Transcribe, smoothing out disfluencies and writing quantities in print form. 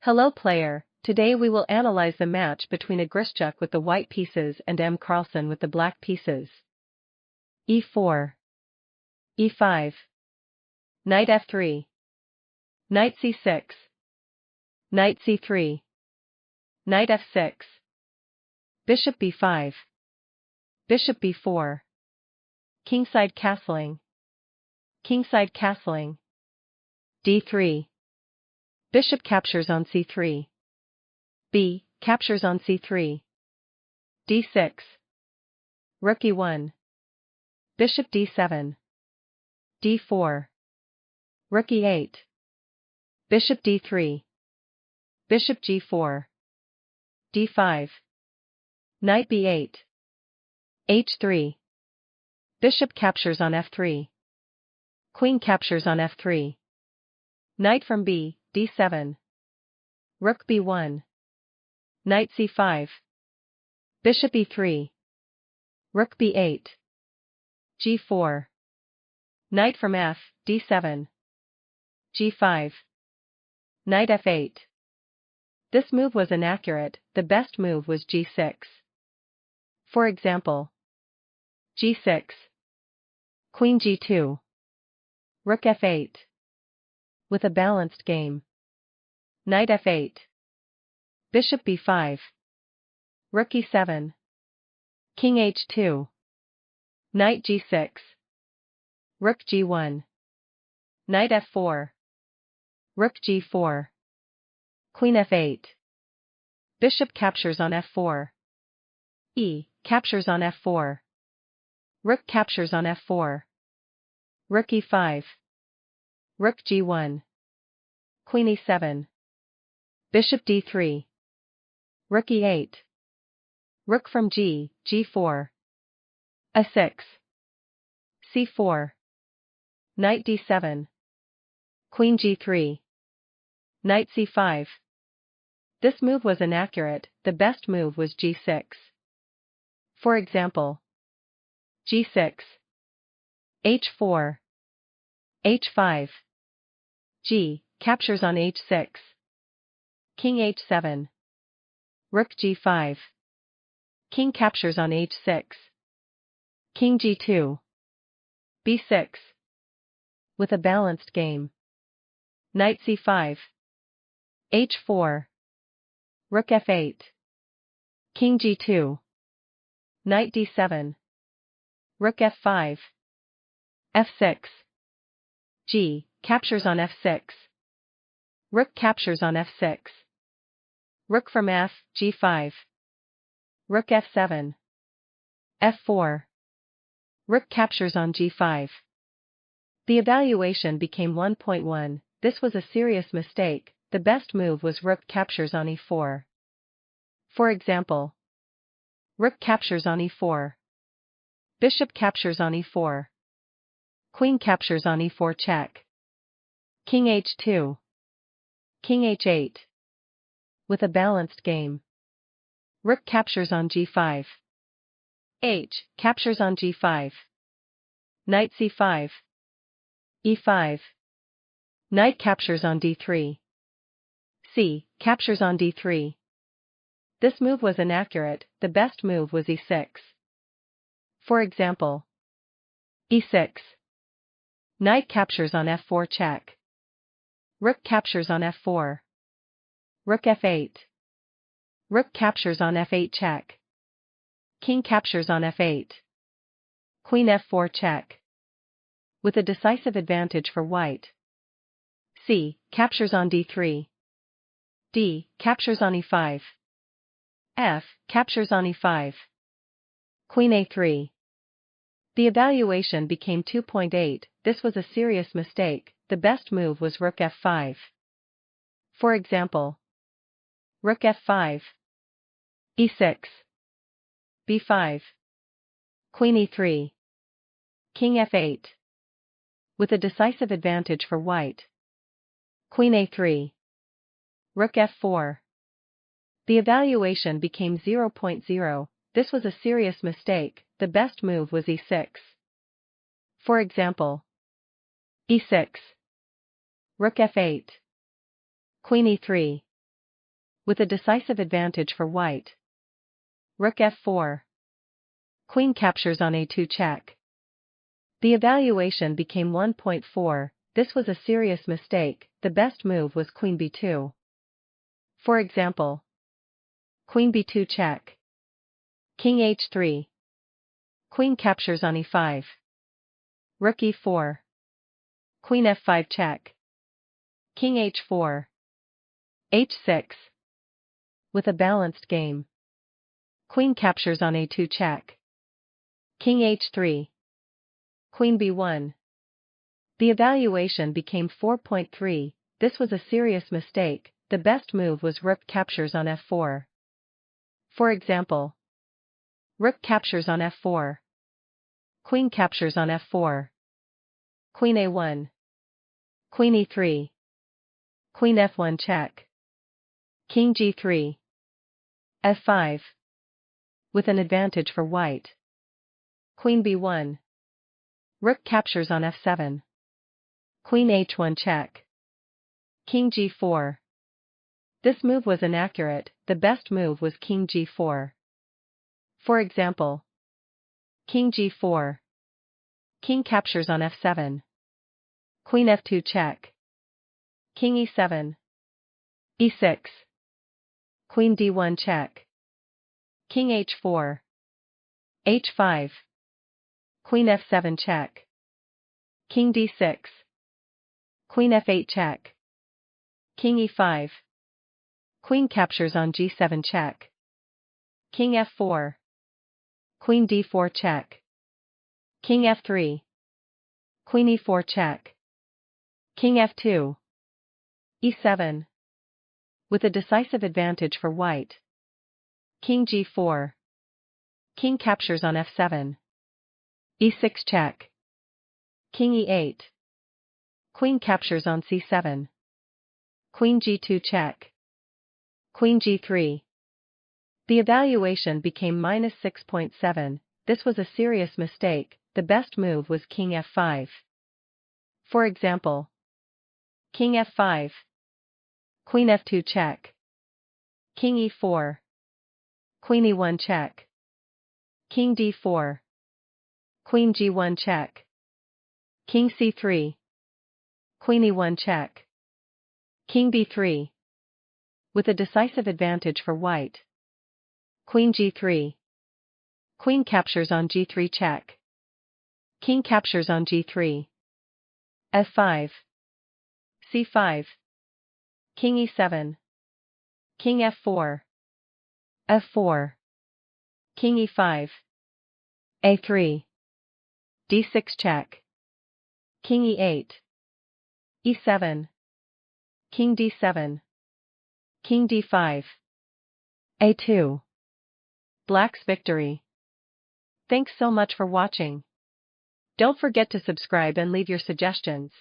Hello player, today we will analyze the match between a Grischuk with the white pieces and M. Carlsen with the black pieces. e4. e5. Knight f3. Knight c6. Knight c3. Knight f6. Bishop b5. Bishop b4. Kingside castling. Kingside castling. d3. Bishop captures on c3. b captures on c3. d6. Rook e1. Bishop d7. d4. Rook e8. Bishop d3. Bishop g4. d5. Knight b8. h3. Bishop captures on f3. Queen captures on f3. Knight from b, d7. Rook b1. Knight c5. Bishop e3. Rook b8. g4. Knight from f, d7. g5. Knight f8. This move was inaccurate, the best move was g6. For example, g6. Queen g2. Rook f8. With a balanced game. Knight f8. Bishop b5. Rook e7. King h2. Knight g6. Rook g1. Knight f4. Rook g4. Queen f8. Bishop captures on f4. E captures on f4. Rook captures on f4. Rook e5. Rook g1. Queen e7. Bishop d3. Rook e8. Rook from g, g4. a6. c4. Knight d7. Queen g3. Knight c5. This move was inaccurate, the best move was g6. For example, g6. h4. h5. g captures on h6. King h7. Rook g5. King captures on h6. King g2. b6. With a balanced game. Knight c5. h4. Rook f8. King g2. Knight d7. Rook f5. f6. g captures on f6. Rook captures on f6. Rook from f, g5. Rook f7. f4. Rook captures on g5. The evaluation became 1.1. This was a serious mistake. The best move was rook captures on e4. For example, rook captures on e4. Bishop captures on e4. Queen captures on e4 check. King h2. King h8. With a balanced game. Rook captures on g5. H captures on g5. Knight c5. e5. Knight captures on d3. C captures on d3. This move was inaccurate, the best move was e6. For example, e6. Knight captures on f4 check. Rook captures on f4. Rook f8. Rook captures on f8 check. King captures on f8. Queen f4 check. With a decisive advantage for white. C captures on d3. D captures on e5. F captures on e5. Queen a3. The evaluation became 2.8. This was a serious mistake. The best move was rook f5. For example, rook f5. e6. b5. Queen e3. King f8. With a decisive advantage for white. Queen a3. Rook f4. The evaluation became 0.0. This was a serious mistake. The best move was e6. For example, e6. Rook f8. Queen e3. with a decisive advantage for white. Rook f4. Queen captures on a2 check. The evaluation became 1.4, this was a serious mistake, the best move was queen b2. For example, queen b2 check. King h3. Queen captures on e5. Rook e4. Queen f5 check. King h4. h6. With a balanced game. Queen captures on a2 check. King h3. Queen b1. The evaluation became 4.3, this was a serious mistake, the best move was rook captures on f4. For example, rook captures on f4. Queen captures on f4. Queen a1. Queen e3. Queen f1 check. King g3. f5. With an advantage for white. Queen b1. Rook captures on f7. Queen h1 check. King g4. This move was inaccurate, the best move was king g4. For example, king g4. King captures on f7. Queen f2 check. King e7. e6. Queen d1 check. King h4. h5. Queen f7 check. King d6. Queen f8 check. King e5. Queen captures on g7 check. King f4. Queen d4 check. King f3. Queen e4 check. King f2. e7. With a decisive advantage for white. King g4. King captures on f7. e6 check. King e8. Queen captures on c7. Queen g2 check. Queen g3. The evaluation became -6.7, this was a serious mistake, the best move was king f5. For example, king f5. Queen f2 check. King e4. Queen e1 check. King d4. Queen g1 check. King c3. Queen e1 check. King b3. With a decisive advantage for white. Queen g3. Queen captures on g3 check. King captures on g3. f5. c5. King e7. King f4. f4. King e5. a3. d6 check. King e8. e7. King d7. King d5. a2. Black's victory. Thanks so much for watching. Don't forget to subscribe and leave your suggestions.